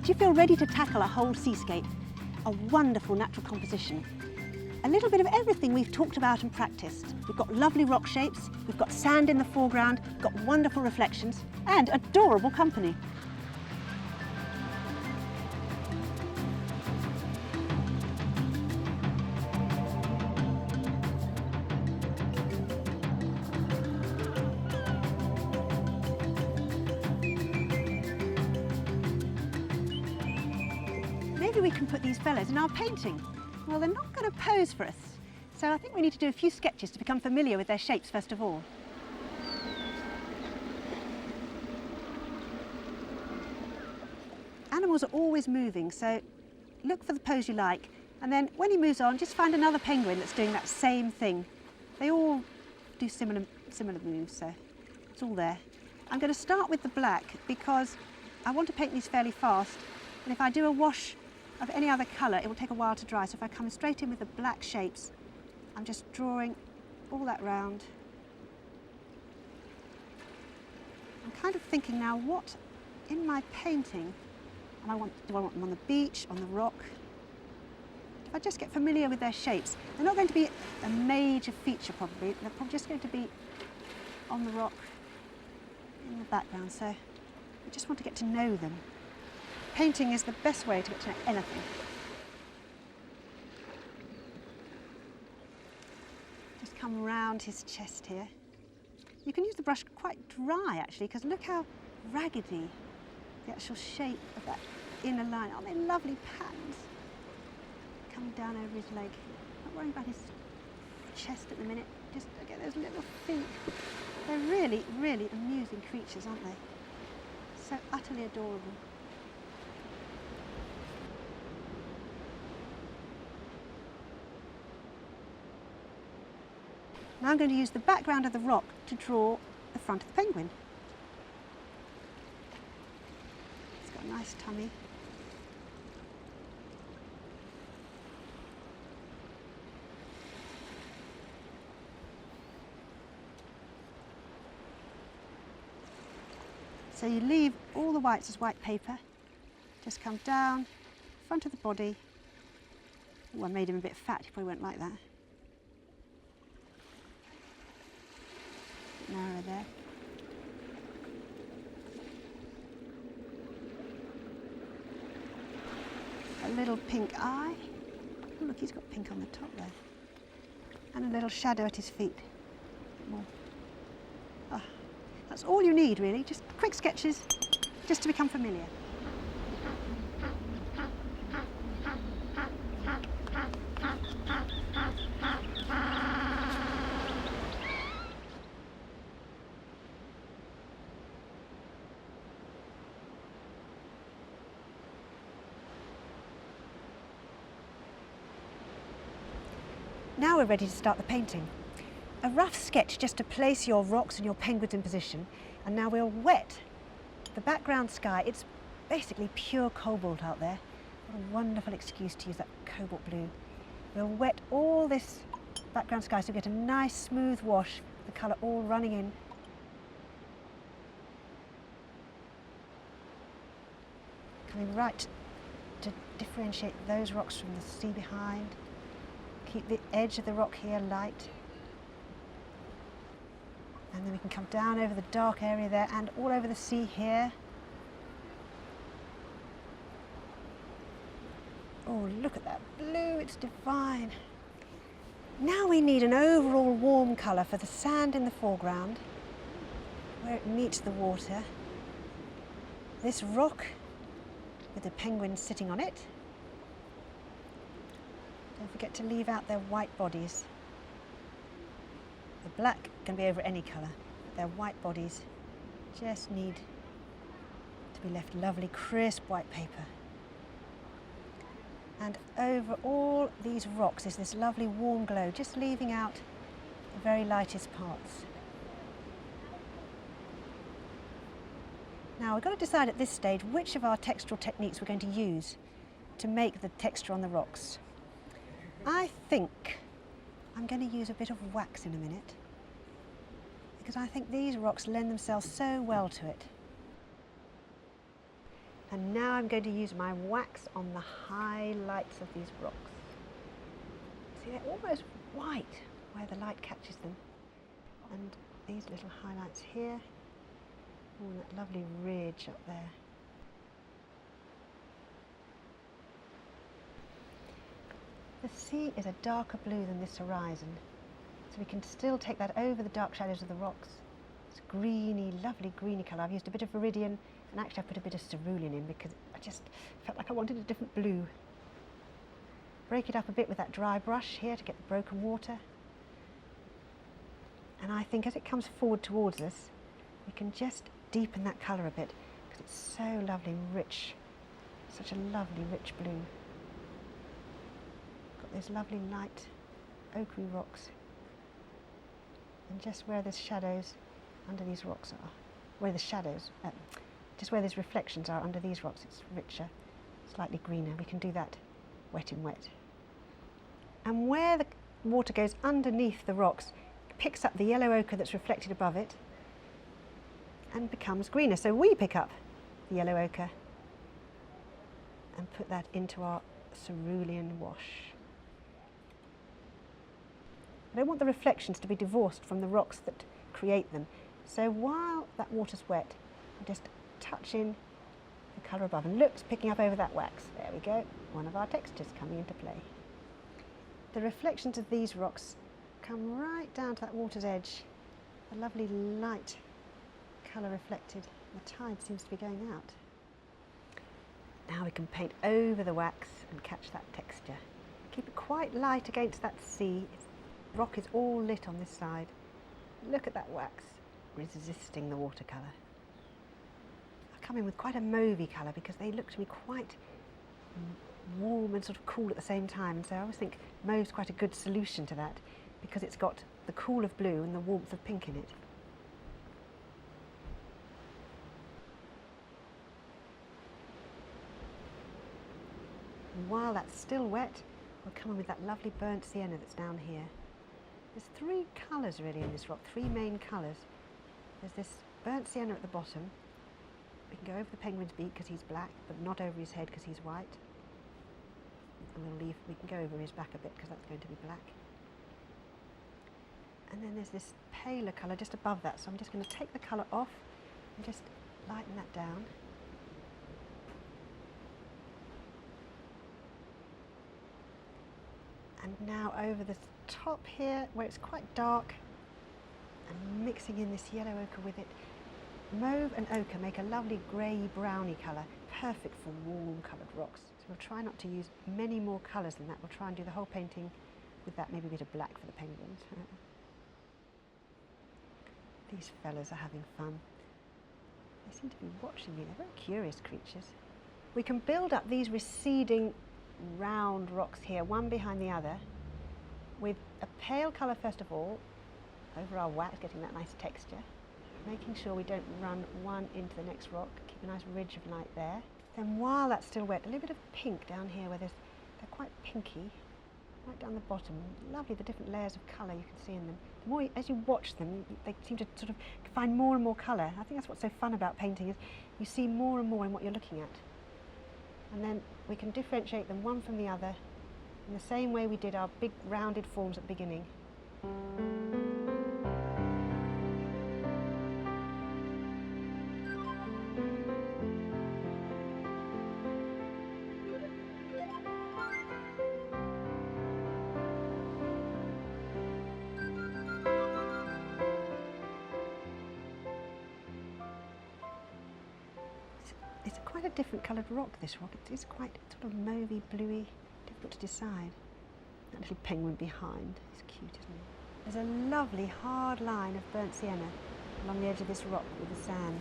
Do you feel ready to tackle a whole seascape? A wonderful natural composition. A little bit of everything we've talked about and practiced. We've got lovely rock shapes, we've got sand in the foreground, got wonderful reflections and adorable company. Maybe we can put these fellows in our painting. Well, they're not going to pose for us, so I think we need to do a few sketches to become familiar with their shapes first of all. Animals are always moving, so look for the pose you like, and then when he moves on, just find another penguin that's doing that same thing. They all do similar moves, so it's all there. I'm going to start with the black because I want to paint these fairly fast, and if I do a wash of any other colour, it will take a while to dry. So if I come straight in with the black shapes, I'm just drawing all that round. I'm kind of thinking now, what in my painting do I want them on the beach, on the rock? If I just get familiar with their shapes, they're not going to be a major feature probably. They're probably just going to be on the rock in the background. So I just want to get to know them. Painting is the best way to get to know anything. Just come round his chest here. You can use the brush quite dry actually, because look how raggedy the actual shape of that inner line. Aren't they lovely patterns? Coming down over his leg. Not worrying about his chest at the minute. Just look at those little feet. They're really, really amusing creatures, aren't they? So utterly adorable. Now I'm going to use the background of the rock to draw the front of the penguin. It's got a nice tummy. So you leave all the whites as white paper, just come down, front of the body. Oh, I made him a bit fat, he probably won't like that. Narrow there. A little pink eye. Oh, look, he's got pink on the top there. And a little shadow at his feet. More. Oh, that's all you need really, just quick sketches, just to become familiar. Now we're ready to start the painting. A rough sketch just to place your rocks and your penguins in position, and now we'll wet the background sky. It's basically pure cobalt out there. What a wonderful excuse to use that cobalt blue. We'll wet all this background sky so we get a nice smooth wash, the colour all running in. Coming right to differentiate those rocks from the sea behind. Keep the edge of the rock here light. And then we can come down over the dark area there and all over the sea here. Oh, look at that blue, it's divine. Now we need an overall warm colour for the sand in the foreground, where it meets the water. This rock with the penguin sitting on it. Don't forget to leave out their white bodies. The black can be over any colour, but their white bodies just need to be left lovely, crisp white paper. And over all these rocks is this lovely warm glow, just leaving out the very lightest parts. Now we've got to decide at this stage which of our textural techniques we're going to use to make the texture on the rocks. I think I'm going to use a bit of wax in a minute, because I think these rocks lend themselves so well to it. And now I'm going to use my wax on the highlights of these rocks. See, they're almost white where the light catches them. And these little highlights here. Oh, and that lovely ridge up there. The sea is a darker blue than this horizon, so we can still take that over the dark shadows of the rocks. It's a greeny, lovely greeny colour. I've used a bit of viridian, and actually I've put a bit of cerulean in because I just felt like I wanted a different blue. Break it up a bit with that dry brush here to get the broken water. And I think as it comes forward towards us, we can just deepen that colour a bit because it's so lovely, rich, such a lovely, rich blue. Got those lovely light ochre rocks, and just where there's shadows under these rocks are, just where there's reflections are under these rocks, it's richer, slightly greener. We can do that wet in wet. And where the water goes underneath the rocks, it picks up the yellow ochre that's reflected above it and becomes greener. So we pick up the yellow ochre and put that into our cerulean wash. I don't want the reflections to be divorced from the rocks that create them. So while that water's wet, I just touch in the colour above. And look, it's picking up over that wax. There we go, one of our textures coming into play. The reflections of these rocks come right down to that water's edge. A lovely light colour reflected. The tide seems to be going out. Now we can paint over the wax and catch that texture. Keep it quite light against that sea. The rock is all lit on this side. Look at that wax resisting the watercolour. I come in with quite a mauvey colour because they look to me quite warm and sort of cool at the same time. And so I always think mauve's quite a good solution to that because it's got the cool of blue and the warmth of pink in it. And while that's still wet, we'll come in with that lovely burnt sienna that's down here. There's three colours really in this rock, three main colours. There's this burnt sienna at the bottom. We can go over the penguin's beak because he's black, but not over his head because he's white. And we can go over his back a bit because that's going to be black. And then there's this paler colour just above that, so I'm just going to take the colour off and just lighten that down. And now over the top here, where it's quite dark, and mixing in this yellow ochre with it. Mauve and ochre make a lovely grey browny colour, perfect for warm coloured rocks. So we'll try not to use many more colours than that. We'll try and do the whole painting with that, maybe a bit of black for the penguins. These fellas are having fun. They seem to be watching me. They're very curious creatures. We can build up these receding round rocks here, one behind the other, with a pale colour first of all, over our wax, getting that nice texture, making sure we don't run one into the next rock, keep a nice ridge of light there. Then while that's still wet, a little bit of pink down here where they're quite pinky, right down the bottom. Lovely, the different layers of colour you can see in them. The more as you watch them, they seem to sort of find more and more colour. I think that's what's so fun about painting, is you see more and more in what you're looking at. And then we can differentiate them one from the other in the same way we did our big rounded forms at the beginning. It's quite a different coloured rock, this rock. It is quite sort of mauvey, bluey, difficult to decide. That little penguin behind is cute, isn't it? There's a lovely hard line of burnt sienna along the edge of this rock with the sand.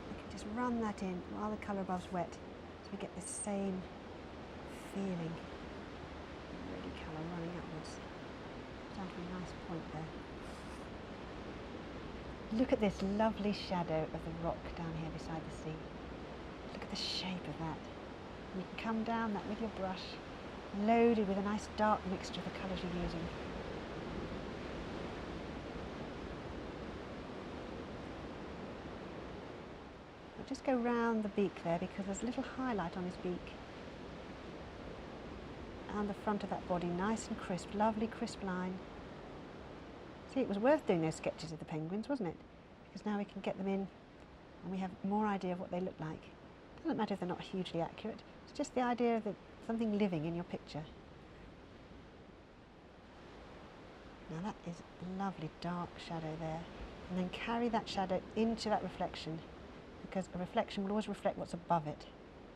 We can just run that in while the colour above's wet, so we get the same feeling. Ready colour running upwards. Down to a nice point there. Look at this lovely shadow of the rock down here beside the sea. Look at the shape of that. And you can come down that with your brush, loaded with a nice dark mixture of the colours you're using. But just go round the beak there because there's a little highlight on his beak. And the front of that body, nice and crisp, lovely crisp line. See, it was worth doing those sketches of the penguins, wasn't it? Because now we can get them in and we have more idea of what they look like. It doesn't matter if they're not hugely accurate, it's just the idea of something living in your picture. Now that is a lovely dark shadow there. And then carry that shadow into that reflection, because a reflection will always reflect what's above it,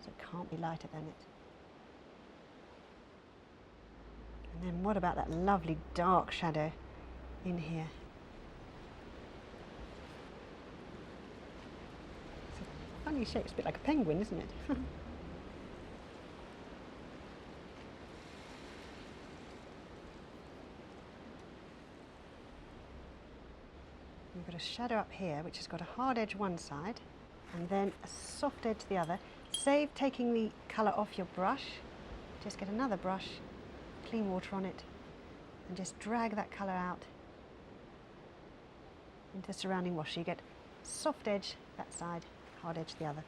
so it can't be lighter than it. And then what about that lovely dark shadow in here? It's a funny shape, it's a bit like a penguin, isn't it? We've got a shadow up here which has got a hard edge one side and then a soft edge the other. Save taking the colour off your brush. Just get another brush, clean water on it, and just drag that colour out into the surrounding wash. So you get soft edge that side, hard edge the other.